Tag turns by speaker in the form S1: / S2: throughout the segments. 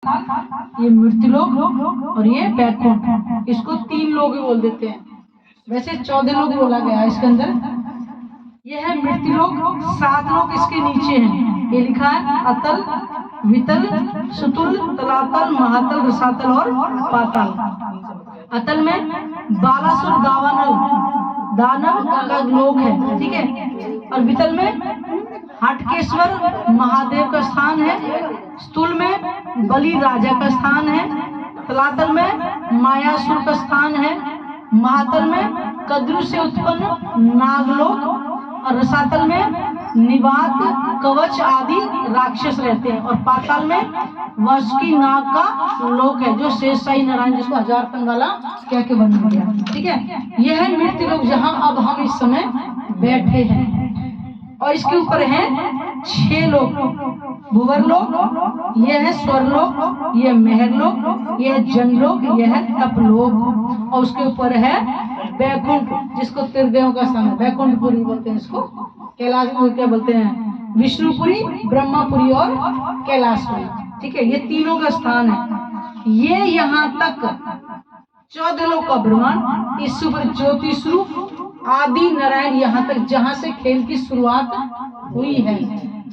S1: ये मृत्युलोक और ये बैकुंठ। इसको 3 लोग बोल देते हैं, वैसे 14 लोग बोला गया है इसके अंदर। ये है मृत्युलोक, 7 लोग इसके नीचे हैं। ये लिखा है अतल, वितल, सुतुल, तलातल, महातल, रसातल और पाताल। अतल में बालासुर दानव का लोक है, ठीक है। और वितल में हटकेश्वर महादेव का स्थान है। स्तूल में बलि राजा का स्थान है। तलातल में मायासुर का स्थान है। महातल में कद्रु से उत्पन्न नागलोक और रसातल में निवात, कवच आदि राक्षस रहते हैं। और पाताल में वासुकी नाग का लोक है, जो शेषशाही नारायण जिसको 1000 तन वाला कह के बन गया, ठीक है। यह है मृत्युलोक जहाँ अब हम इस समय बैठे हैं। और इसके ऊपर है 6 लोक, भुवरलोक, यह है स्वर्लोक, यह मेहरलोक, यह है जनलोक, यह है तपलोक। और उसके ऊपर है बैकुंठ, जिसको त्रिदेवों का स्थान है। बैकुंठपुरी बोलते हैं इसको। कैलाश क्या बोलते हैं, विष्णुपुरी, ब्रह्मापुरी और कैलाशपुरी, ठीक है। ये तीनों का स्थान है। ये यहाँ तक 14 लोक का ब्रह्मांड, इस पर ज्योति स्वरूप आदि नारायण यहाँ तक जहाँ से खेल की शुरुआत हुई है।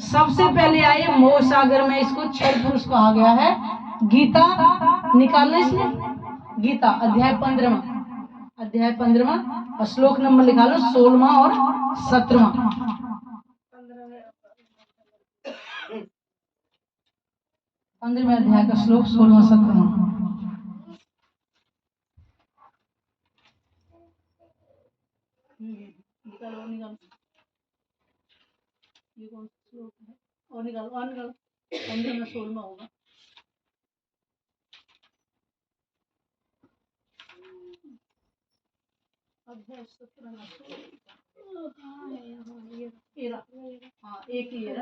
S1: सबसे पहले आए मोह सागर में, इसको क्षर पुरुष कहा गया है। गीता निकालना इसमें, गीता अध्याय 15वां और श्लोक नंबर लिखा लो 16वां और 17वां। 15वें अध्याय का श्लोक 16वां 17वां। निकालो ये कौन सा श्लोक है, और निकालो 15 में 16वां होगा। अध्याय 17 हाँ एक ही है।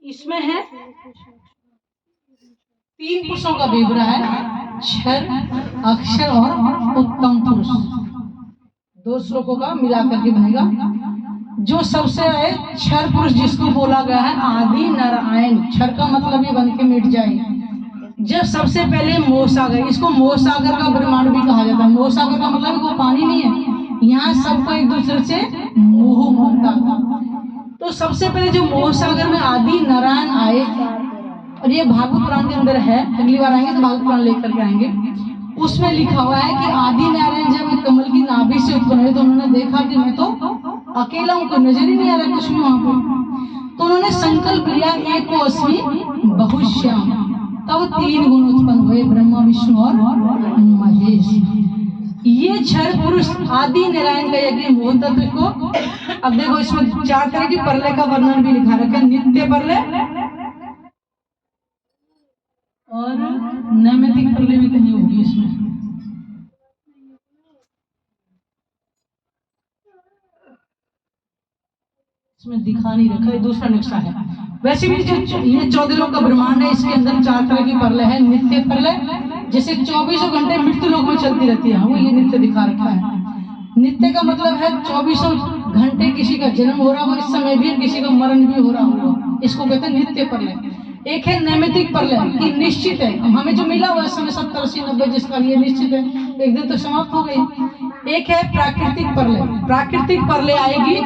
S1: इसमें है 3 पुरुषों का विवरण है, क्षर, अक्षर और उत्तम पुरुष। 2 श्लोकों का मिलाकर के बनेगा। जो सबसे है क्षर पुरुष, जिसको बोला गया है आदि नारायण। क्षर का मतलब ये बन के मिट जाए। जब सबसे पहले मोह सागर, इसको मोह सागर का ब्रह्मांड भी कहा जाता है। मोह सागर का मतलब वो पानी नहीं है, यहाँ सबको एक दूसरे से मोह होता था। तो सबसे पहले जो मोह सागर में आदि नारायण आए, और ये भागवत पुराण के अंदर है, अगली बार आएंगे तो भागवत पुराण लेकर के आएंगे। उसमें लिखा हुआ है कि आदि नारायण जब कमल की नाभि से उत्पन्न हुए तो उन्होंने देखा कि मैं तो अकेला हूँ, कोई नजर ही नहीं आ रहा कुछ भी वहां पर। तो उन्होंने संकल्प लिया एको अस्मि बहुश्याम। तब 3 गुण उत्पन्न हुए, ब्रह्मा, विष्णु और महेश। ये क्षर पुरुष आदि नारायण का यज्ञ मोह तत्व को। अब देखो इसमें 4 तरह की परलय का वर्णन भी लिखा रखा है। नित्य परलय और नैमित्तिक परलय भी कहीं होगी इसमें। इसमें दिखा नहीं रखा है, दूसरा नक्शा है। वैसे भी जो ये 14 लोक का ब्रह्मांड है, इसके अंदर 4 तरह की परलय है। नित्य परलय जैसे 24 घंटे मृत्यु लोक में चलती रहती है, वो ये नित्य दिखा रखा है। नित्य का मतलब है 24 घंटे किसी का जन्म हो रहा हो, इस समय भी किसी का मरण भी हो रहा हो, इसको कहते हैं नित्य परलय। एक है नैमित्तिक परलय कि निश्चित है, हमें जो मिला हुआ समय 70, 80, 90 जिसका ये निश्चित है, एक दिन तो समाप्त हो गई। एक है प्राकृतिक परलय। प्राकृतिक परलय आएगी,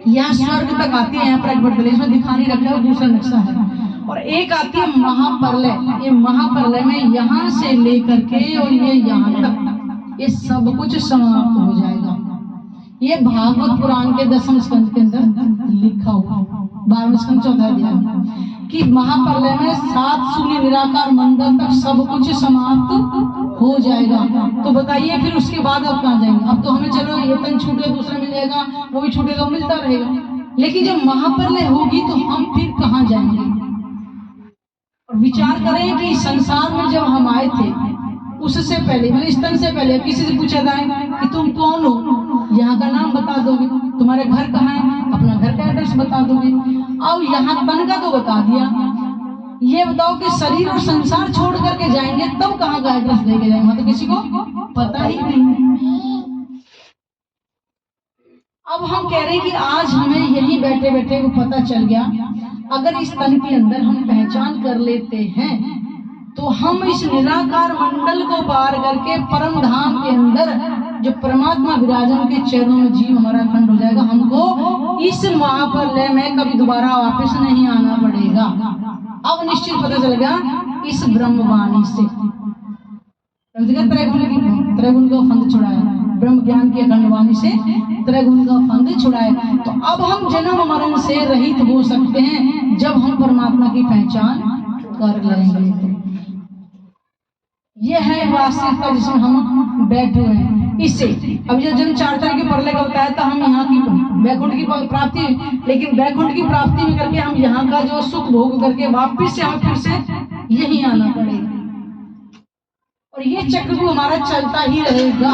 S1: यहाँ स्वर्ग तक आती है, यहाँ पर एक बदले इसमें दिखा नहीं रखा है, दूसरा नक्शा है। और एक आती है महाप्रलय। ये महाप्रलय में यहाँ से लेकर के और ये यहाँ तक ये सब कुछ समाप्त हो जाएगा। ये भागवत पुराण के 10वें स्कंद के अंदर लिखा हुआ, 12वें स्कंद 4वां अध्याय, कि महाप्रलय में 7 शून्य निराकार मंडल तक सब कुछ समाप्त हो जाएगा। तो बताइए फिर उसके बाद अब कहाँ जाएंगे? अब तो हमें चलो ये तन छूटे दूसरा मिल जाएगा, वो भी छूटेगा, मिलता रहेगा। लेकिन जब महाप्रलय होगी तो हम फिर कहाँ जाएंगे? और विचार करें कि संसार में जब हम आए थे उससे पहले, मतलब इस तन से पहले किसी से पूछा जाए कि तुम कौन हो, यहाँ का नाम बता दोगे, तुम्हारे घर कहाँ है, अपना घर का एड्रेस बता दोगे। अब यहाँ तन का तो बता दिया, ये बताओ कि शरीर और संसार छोड़ करके जाएंगे तब कहाँ का एड्रेस देके जाएंगे, तो किसी को पता ही नहीं। अब हम कह रहे हैं कि आज हमें यही बैठे बैठे को पता चल गया। अगर इस तन के अंदर हम पहचान कर लेते हैं तो हम इस निराकार मंडल को पार करके परम धाम के अंदर जो परमात्मा विराजन के चरणों में जीव हमारा खंड हो जाएगा। हमको इस महाप्रलय में कभी दोबारा वापस नहीं आना पड़ेगा। अब निश्चित पता चल गया इस ब्रह्मवाणी से त्रैगुण का फंद छुड़ाया, ब्रह्म ज्ञान की अखंड वाणी से त्रैगुण का फंद छुड़ाया। तो अब हम जन्म मरण से रहित हो सकते हैं जब हम परमात्मा की पहचान कर लेंगे। यह है वास्तविकता जिसमें हम बैठे हुए हैं। इससे अब जब जन्म 4 तरह के परलय का बताया था, हम यहाँ की वैकुंठ की प्राप्ति, लेकिन वैकुंठ की प्राप्ति में करके हम यहाँ का जो सुख भोग करके वापिस से हमें फिर से यही आना पड़ेगा और ये चक्र भी हमारा चलता ही रहेगा।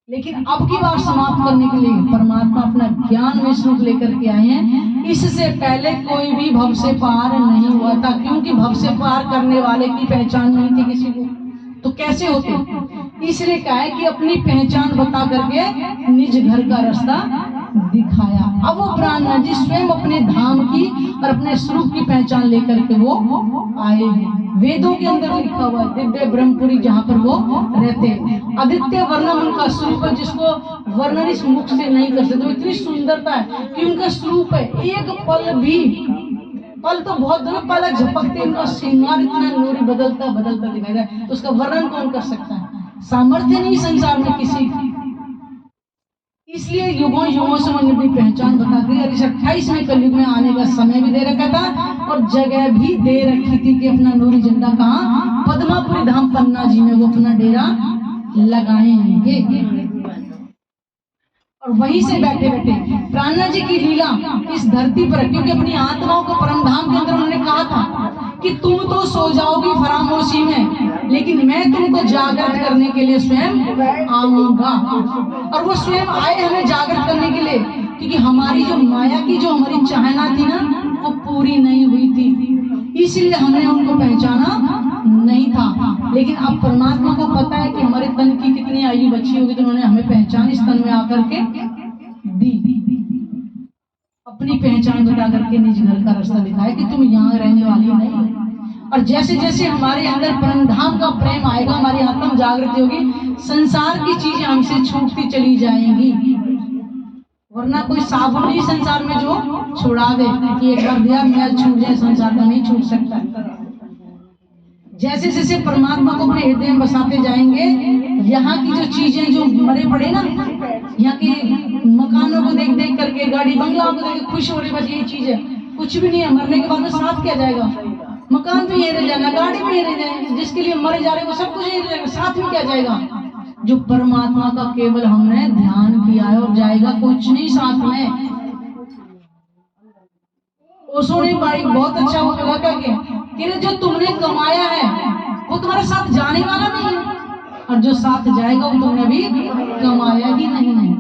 S1: लेकिन अब की बार समाप्त करने के लिए परमात्मा अपना ज्ञान में स्वरूप लेकर के आए हैं। इससे पहले कोई भी भव से पार नहीं हुआ था, क्योंकि भव से पार करने वाले की पहचान नहीं थी किसी को, तो कैसे होते। इसलिए कहा है कि अपनी पहचान बता करके निज घर का रास्ता दिखाया। अब वो प्राणनाथ जी स्वयं अपने धाम की और अपने स्वरूप की पहचान लेकर के वो आए हैं। वेदों के अंदर लिखा हुआ है दिव्य ब्रह्मपुरी जहाँ पर वो रहते हैं। आदित्य वर्णन उनका स्वरूप है जिसको वर्णन इस मुख से नहीं कर सकते। इतनी सुंदरता है कि उनका स्वरूप है, एक पल भी, पल तो बहुत दूर पल झपकते, उनका श्रृंगार इतना नूरी बदलता बदलता दिखाई दे, तो उसका वर्णन कौन कर सकता है। सामर्थ्य नहीं संसार में किसी की। इसलिए युगों युगों से मैंने अपनी पहचान बता दी और इस 28वें कलयुग में आने का समय भी दे रखा था और जगह भी दे रखी थी कि अपना नूरी झंडा कहाँ, पद्मापुरी धाम पन्ना जी में वो अपना डेरा लगाएंगे और वहीं से बैठे बैठे प्राणनाथ जी की लीला इस धरती पर, क्योंकि अपनी आत्माओं को परम धाम के अंदर उन्होंने कहा था कि तुम तो सो जाओगी फरामोशी में, लेकिन मैं तुमको जागृत करने के लिए स्वयं आऊंगा। और वो स्वयं आए हमें जागृत करने के लिए, क्योंकि हमारी जो माया की जो हमारी चाहना थी ना वो पूरी नहीं हुई थी, इसलिए हमने उनको पहचाना नहीं था। लेकिन अब परमात्मा को पता है कि हमारे तन की कितनी आयु बची होगी, तो उन्होंने हमें पहचान इस तन में आकर के दी, अपनी पहचान बता करके निज घर का रास्ता दिखाया कि तुम यहाँ रहने वाली नहीं। और जैसे जैसे हमारे अंदर परम धाम का प्रेम आएगा, हमारी आत्म जागृति होगी, संसार की चीजें हमसे छूटती चली जाएंगी। वरना कोई साबुन नहीं संसार में जो छुड़ा दे कि एक बार दिया मैल छूट जाए, संसार का नहीं छूट सकता। जैसे जैसे परमात्मा को अपने हृदय में बसाते जाएंगे, यहाँ की जो चीजें जो मरे पड़े ना, यहाँ के मकानों को देख देख करके, गाड़ी बंगला को देख खुश हो रहे, बस यही चीज है, कुछ भी नहीं है। मरने के बाद में साथ क्या जाएगा, मकान भी यही रह जाना, गाड़ी भी यही रह जाए, जिसके लिए मरे जा रहे वो सब कुछ यही रह जाएगा, साथ में क्या जाएगा। जो परमात्मा का केवल हमने ध्यान किया है और जाएगा कुछ नहीं साथ में। ओशो ने बहुत अच्छा वो लगा कि जो तुमने कमाया है वो तुम्हारे साथ जाने वाला नहीं है, और जो साथ जाएगा वो तुमने भी कमाया ही नहीं है।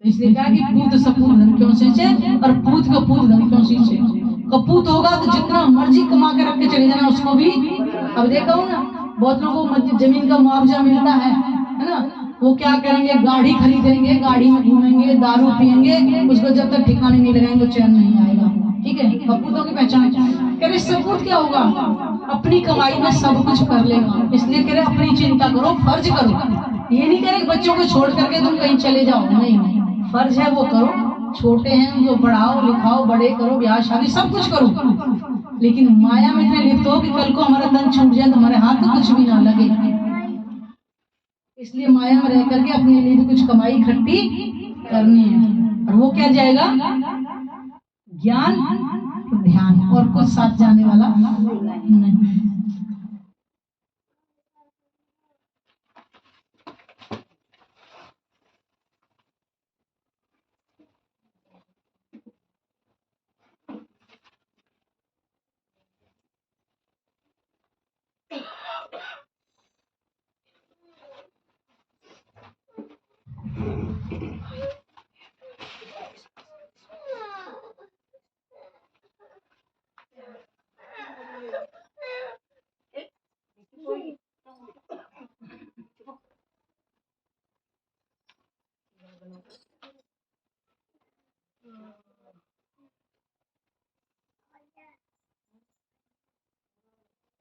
S1: इसलिए कहा कि पूत सपूत धन क्यों सींचे और पूत का पूत धन क्यों सींचे। कपूत होगा तो जितना मर्जी कमा के रख के चले जाना उसको भी। अब देखा हो ना, बहुत लोगों को जमीन का मुआवजा मिलता है ना, वो क्या करेंगे, गाड़ी खरीदेंगे, गाड़ी में घूमेंगे, दारू पियेंगे, उसको जब तक ठिकाने नहीं लगाएंगे चैन नहीं आएगा। ठीक है, कपूतों की पहचान। कह रहे सपूत क्या होगा, अपनी कमाई में सब कुछ कर लेगा। इसलिए कह रहे अपनी चिंता करो, फर्ज करो। ये नहीं कह बच्चों को छोड़ करके तुम कहीं चले जाओ, नहीं, फर्ज है वो करो, छोटे हैं उनको पढ़ाओ लिखाओ, बड़े करो, ब्याह शादी सब कुछ करो, लेकिन माया में इतने लिप्त हो कि कल को हमारा तन छूट जाए तो हमारे हाथ में कुछ भी ना लगे। इसलिए माया में रह करके अपने लिए कुछ कमाई इकट्ठी करनी है, और वो क्या जाएगा, ज्ञान ध्यान, और कुछ साथ जाने वाला नहीं।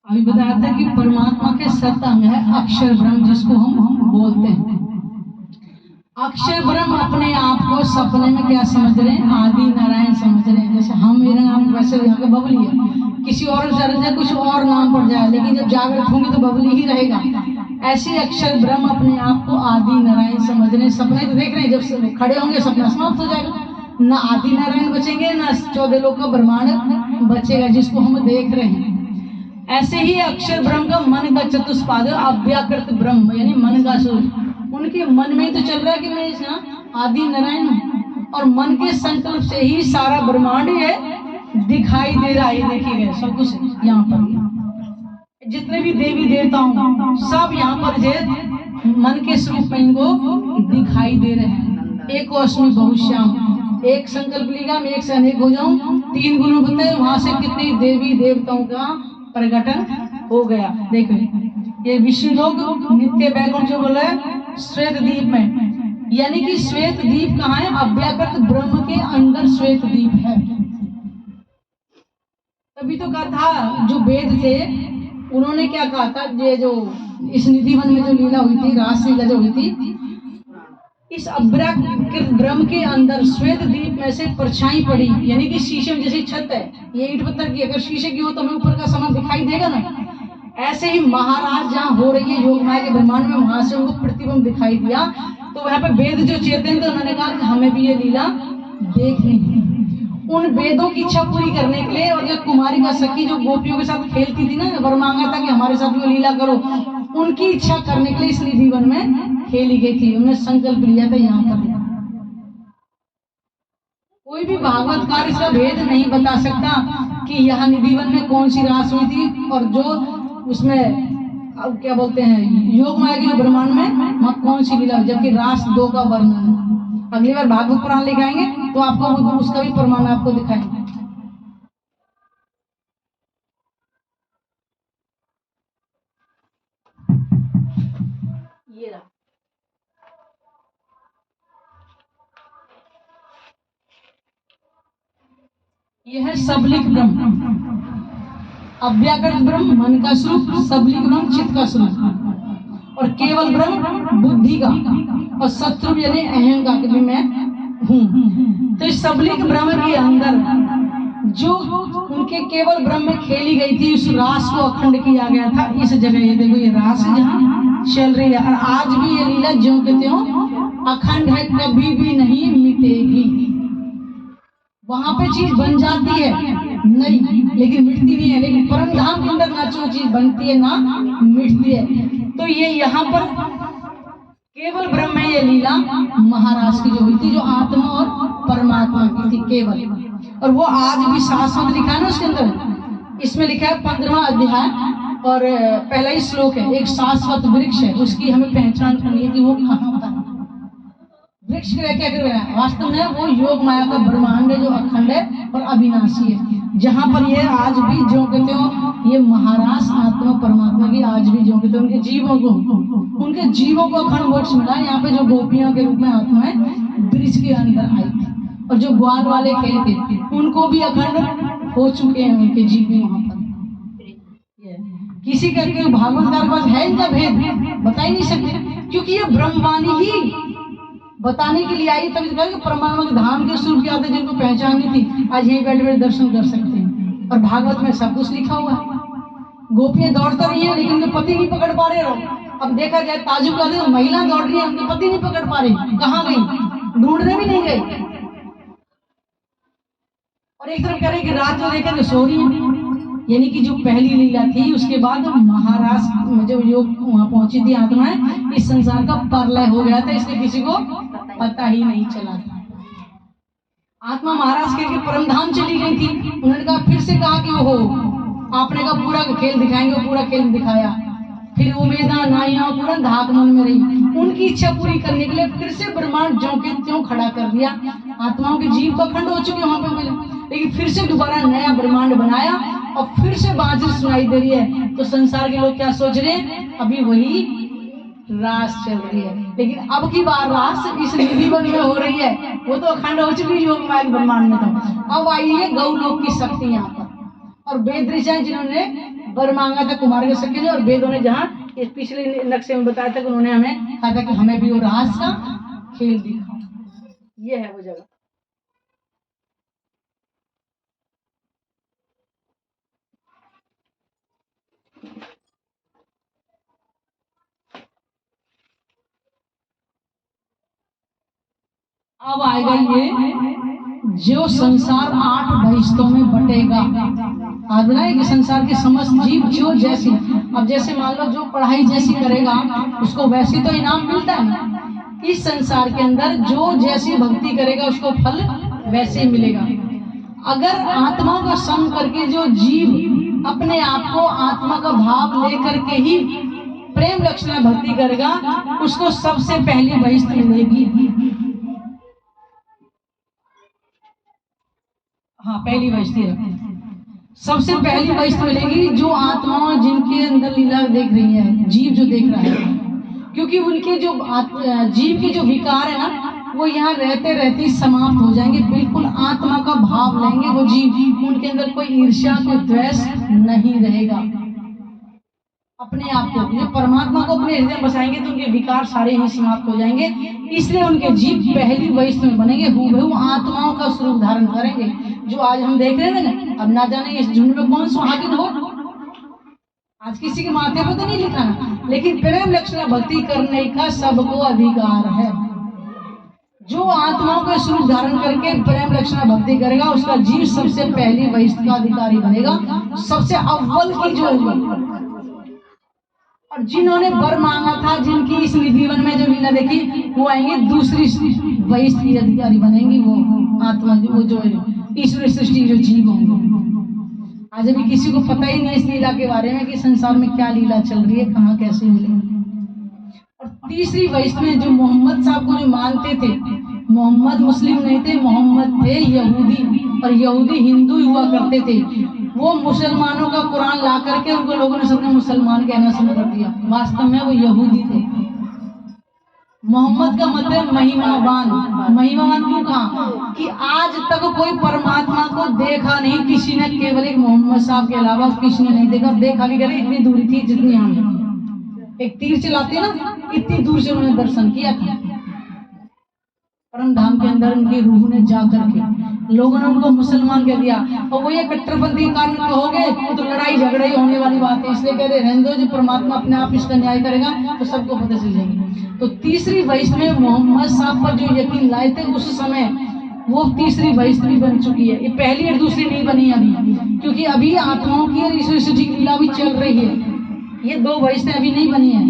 S1: अभी बताया था कि परमात्मा के 7 अंग है अक्षर ब्रह्म, जिसको हम बोलते हैं। अक्षर ब्रह्म अपने आप को सपने में क्या समझ रहे हैं? आदि नारायण समझ रहे हैं। जैसे हम, मेरा नाम वैसे यहाँ पे बबली है, किसी और जाए कुछ और नाम पड़ जाए, लेकिन जब जागृत होंगे तो बबली ही रहेगा। ऐसे अक्षर ब्रह्म अपने आप को आदि नारायण समझ रहे हैं। सपने तो देख रहे हैं, जब खड़े होंगे सपना समाप्त हो जाएगा, ना आदि नारायण बचेंगे, ना 14 लोक का ब्रह्मांड बचेगा जिसको हम देख रहे हैं। ऐसे ही अक्षर ब्रह्म का मन का चतुष्पाद अव्याकृत ब्रह्म, यानी मन का सूर्य, उनके मन में तो चल रहा है कि मैं इसका आदि नारायण हूँ, और मन के संकल्प से ही सारा ब्रह्मांड ये दिखाई दे रहा है। देखिए सब कुछ यहाँ पर, जितने भी देवी देवता हूँ सब यहाँ पर जे मन के स्वरूप में इनको दिखाई दे रहे हैं। एक अश्मी बहुश्याम, एक संकल्प लिया मैं एक से अनेक हो जाऊं, 3 गुणों बताए, वहां से कितनी देवी देवताओं का प्रकटन हो गया। देखो ये विष्णु लोग नित्य वैकुंठ जो बोले श्वेत द्वीप में, यानी कि श्वेत द्वीप कहाँ है? अव्याकृत ब्रह्म के अंदर श्वेत द्वीप है। तभी तो कहा था जो वेद थे उन्होंने क्या कहा था, ये जो इस निधिवन में जो लीला हुई थी, रास लीला जो हुई थी, इस अव्याकृत ब्रह्म के अंदर श्वेत द्वीप में से परछाई पड़ी, यानी कि शीशे में जैसे छत है ये ईंट पत्थर की, अगर शीशे की हो तो हमें ऊपर का समान दिखाई देगा ना। ऐसे ही महाराज जहाँ हो रही है योग माया के ब्रह्मांड में, वहां से उनको प्रतिबिंब दिखाई दिया। तो वहां पे वेद जो चेतन थे उन्होंने कहा कि हमें भी ये लीला देखनी है। उन वेदों की इच्छा पूरी करने के लिए, और जो कुमारी का सखी जो गोपियों के साथ खेलती थी ना, वर मांगा था कि हमारे साथ वो लीला करो, उनकी इच्छा करने के लिए इस निधिवन में खेली गई थी। उन्होंने संकल्प लिया था यहाँ पर। कोई भी भागवतकार इसका भेद नहीं बता सकता कि यहाँ निधिवन में कौन सी रास हुई थी, और जो उसमें अब क्या बोलते हैं योग माया के ब्रह्मांड में वहाँ कौन सी लीला, जबकि रास 2 का वर्णन है। अगली बार भागवत पुराण लेके आएंगे तो आपको उसका भी प्रमाण आपको दिखाएंगे। ये रहा, यह है सबलिक ब्रह्म, अव्याकृत ब्रह्म मन का स्वरूप, सबलिक ब्रह्म चित्त का स्वरूप, और केवल ब्रह्म बुद्धि का, और शत्रु यानी अहंकार भी मैं हूँ। तो इस सबलिक ब्रह्म के अंदर जो उनके केवल ब्रह्म में खेली गई थी, उस रास को अखंड किया गया था इस जगह। ये देखो ये रास जहाँ चल रही है, और आज भी ये लीला ज्यों के त्यों अखंड है, कभी भी नहीं मिटेगी। वहां पे चीज बन जाती है नहीं, लेकिन मिटती नहीं है। लेकिन परम धाम के अंदर ना जो चीज बनती है ना मिटती है। तो ये यहाँ पर केवल ब्रह्म में ये लीला महाराज की जो हुई थी, जो आत्मा और परमात्मा की थी केवल, और वो आज भी शाश्वत लिखा है ना उसके अंदर। इसमें लिखा है 15वां अध्याय और पहला ही श्लोक है, एक शाश्वत वृक्ष है, उसकी हमें पहचान करनी है कि वो कहाँ होता है। वृक्ष क्या कर रहा है? वास्तव में वो योग माया का ब्रह्मांड है जो अखंड है और अविनाशी है, जहाँ पर ये आज भी जो कहते हो ये महाराज आत्मा परमात्मा की आज भी जो कहते हो उनके जीवों को अखंड मोक्ष मिला। यहाँ पे जो गोपियों के रूप में आत्माएं वृक्ष के अंदर आई थी, और जो ग्वाल वाले खेल थे उनको भी अखंड हो चुके हैं उनके जीव भी वहां पर। किसी करके भागवतकार पास है इनका भेद बता ही नहीं सकते, क्योंकि ये ब्रह्मवाणी ही बताने के लिए आई। तभी परमात्मा के धाम के स्वरूप क्या थे जिनको पहचान नहीं थी, आज यही बैठे बैठे दर्शन कर सकते हैं। और भागवत में सब कुछ लिखा हुआ है। गोपियां दौड़ता रही है लेकिन उनके पति नहीं पकड़ पा रहे। अब देखा जाए ताजुब का देखो, महिला दौड़ रही है उनके पति नहीं पकड़ पा रही, कहाँ गई? ढूंढने भी नहीं गई। और एक तरफ कह रहे कि रात जो देखा तो सो रही है, यानी कि जो पहली लीला थी उसके बाद महाराष्ट्र में जो योग वहां पहुंची थी आत्माएं, इस संसार का प्रलय हो गया था, इसलिए किसी को पता ही नहीं चला था। आत्मा महाराष्ट्र के परम धाम चली गई थी। उन्होंने कहा फिर से कहा कि वो आपने का पूरा खेल दिखाएंगे, पूरा खेल दिखाया। फिर उमेदा नाइया पूरा धाक मन में रही। उनकी इच्छा पूरी करने के लिए फिर से ब्रह्मांड ज्यों के त्यों खड़ा कर दिया। आत्माओं के जीव तो अखंड हो चुके वहां पे मिले, लेकिन फिर से दोबारा नया ब्रह्मांड बनाया और फिर से बाजी सुनाई दे रही है। तो संसार के लोग क्या सोच रहे हैं? अभी वही रास चल रही है, लेकिन अब की बार रास इस निधिवन में हो रही है। वो तो अखंड हो चुकी योग माया ब्रह्मांड में था। अब आई है गौलोक की शक्ति यहाँ पर, और वेद ऋषि जिन्होंने वर मांगा था कुमार के सखी ने, और वेदों ने जहाँ इस पिछले नक्शे में बताया था कि उन्होंने हमें कहा था कि हमें भी वो रास का खेल दिखाओ। ये है वो जगह। अब आएगा ये जो संसार 8 बहिष्तों में बटेगा। आज बनाए कि संसार के समस्त जीव जो जैसी, अब जैसे मान लो जो पढ़ाई जैसी करेगा उसको वैसी तो इनाम मिलता है ना। इस संसार के अंदर जो जैसी भक्ति करेगा उसको फल वैसे ही मिलेगा। अगर आत्मा का संग करके जो जीव अपने आप को आत्मा का भाव लेकर के ही प्रेम लक्षण भक्ति करेगा उसको सबसे पहली बहिष्त मिलेगी। हाँ, पहली बहिष्ती है। सबसे पहली बहिष्त मिलेगी जो आत्माओं जिनके अंदर लीला देख रही है, जीव जो देख रहा है, क्योंकि उनके जो जीव के जो विकार है ना वो यहाँ रहते रहते समाप्त हो जाएंगे। बिल्कुल आत्मा का भाव लेंगे वो जीव, उनके अंदर कोई ईर्ष्या कोई द्वेष नहीं रहेगा। अपने आप को जो परमात्मा को अपने हृदय में बसाएंगे तो उनके विकार सारे ही समाप्त हो जाएंगे। इसलिए उनके जीव पहली वैष्णव में बनेंगे, हूबहू आत्माओं का स्वरूप धारण करेंगे। जो आज हम देख रहे हैं ना, अब ना जाने इस झुंड में कौन सुहागिन हो, आज किसी के माथे पर तो नहीं लिखा है, लेकिन प्रेम लक्षण भक्ति करने का सबको अधिकार है। जो आत्माओं का स्वरूप धारण करके प्रेम लक्षण भक्ति करेगा उसका जीव सबसे पहली वैष्णव का अधिकारी बनेगा, सबसे अव्वल की जो होगी। और जिन्होंने वर मांगा था, जिनकी इस जीवन में जो लीला देखी, वो आएंगे दूसरी वैष्णव की अधिकारी बनेंगी। वो आत्मा वो जो ईश्वर सृष्टि जो जीव होंगे। आज अभी किसी को पता ही नहीं इस लीला के बारे में कि संसार में क्या लीला चल रही है, कहाँ कैसे मिलेगी। और तीसरी वैष्णव जो मोहम्मद साहब को जो मानते थे, मोहम्मद मुस्लिम नहीं थे, मोहम्मद थे यहूदी, और यहूदी हिंदू हुआ करते थे। वो मुसलमानों का कुरान ला करके उनको लोगों ने सबने मुसलमान कहना शुरू कर दिया, वास्तव में वो यहूदी थे। मोहम्मद का मतलब महिमावान। महिमावान क्यों कहा कि आज तक कोई परमात्मा को देखा नहीं किसी ने, केवल एक मोहम्मद साहब के अलावा किसी ने नहीं देखा। देखा भी करे इतनी दूरी थी जितनी हम एक तीर चलाते हैं ना, इतनी दूर से उन्होंने दर्शन किया था। परम धाम के अंदर उनकी रूह ने जा करके लोगों ने उनको मुसलमान कह दिया। और वो ये कट्टरपंथी के कारण कहोगे तो लड़ाई झगड़े होने वाली बात है, इसलिए कह रहे रहने दो, जो परमात्मा अपने आप इसका न्याय करेगा तो सबको पता चल जाएगी। तो तीसरी वैष्णव मोहम्मद साहब पर जो यकीन लाए थे उस समय, वो तीसरी वैष्णवी बन चुकी है। ये पहली और दूसरी नहीं बनी अभी, क्योंकि अभी आत्माओं की और ईश्वर सृष्टि की लीला भी चल रही है। ये 2 वैष्णव अभी नहीं बनी है,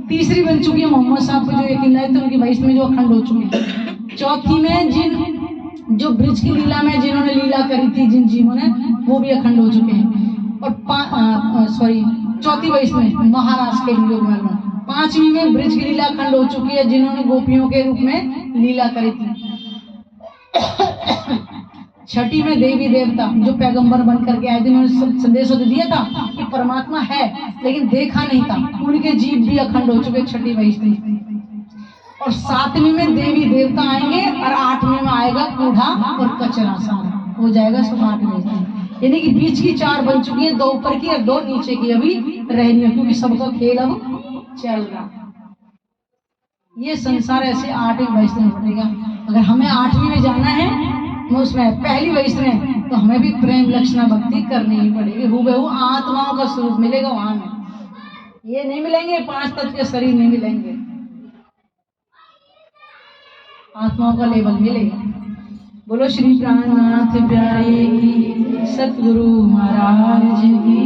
S1: तीसरी बन चुकी है। मोहम्मद साहब पर जो यकीन लाए थे उनकी वैष्णव जो अखंड हो चुकी है। चौथी में जिन जो ब्रिज की लीला में जिन्होंने लीला करी थी जिन जीवों ने, वो भी अखंड हो चुके हैं। और चौथी वैष्णव महाराष्ट्र के लोग में। 5वीं में ब्रिज की लीला अखंड हो चुकी है जिन्होंने गोपियों के रूप में लीला करी थी। 6ठी में देवी देवता जो पैगंबर बन करके आए थे, उन्होंने संदेश दिया था कि परमात्मा है लेकिन देखा नहीं था, उनके जीव भी अखंड हो चुके 6ठी वैष्णवी। और 7वीं में देवी देवता आएंगे और 8वीं में आएगा कूड़ा और कचरा, सारा हो जाएगा सब 8 वैष्णवी। यानी कि बीच की 4 बन चुकी है, 2 ऊपर की और 2 नीचे की अभी रहनी है, क्योंकि सबका खेल अब चल रहा। ये संसार ऐसे 8 वैष्णव बनेगा। अगर हमें 8वीं में जाना है, उसमें पहली वैष्णव, तो हमें भी प्रेम लक्षणा भक्ति करनी ही पड़ेगी। हूबहू आत्माओं का स्वरूप मिलेगा वहां में। ये नहीं मिलेंगे 5 तत्व के शरीर नहीं मिलेंगे, आत्माओं का लेवल मिलेगा। बोलो श्री प्राणनाथ प्यारे की, सतगुरु महाराज की।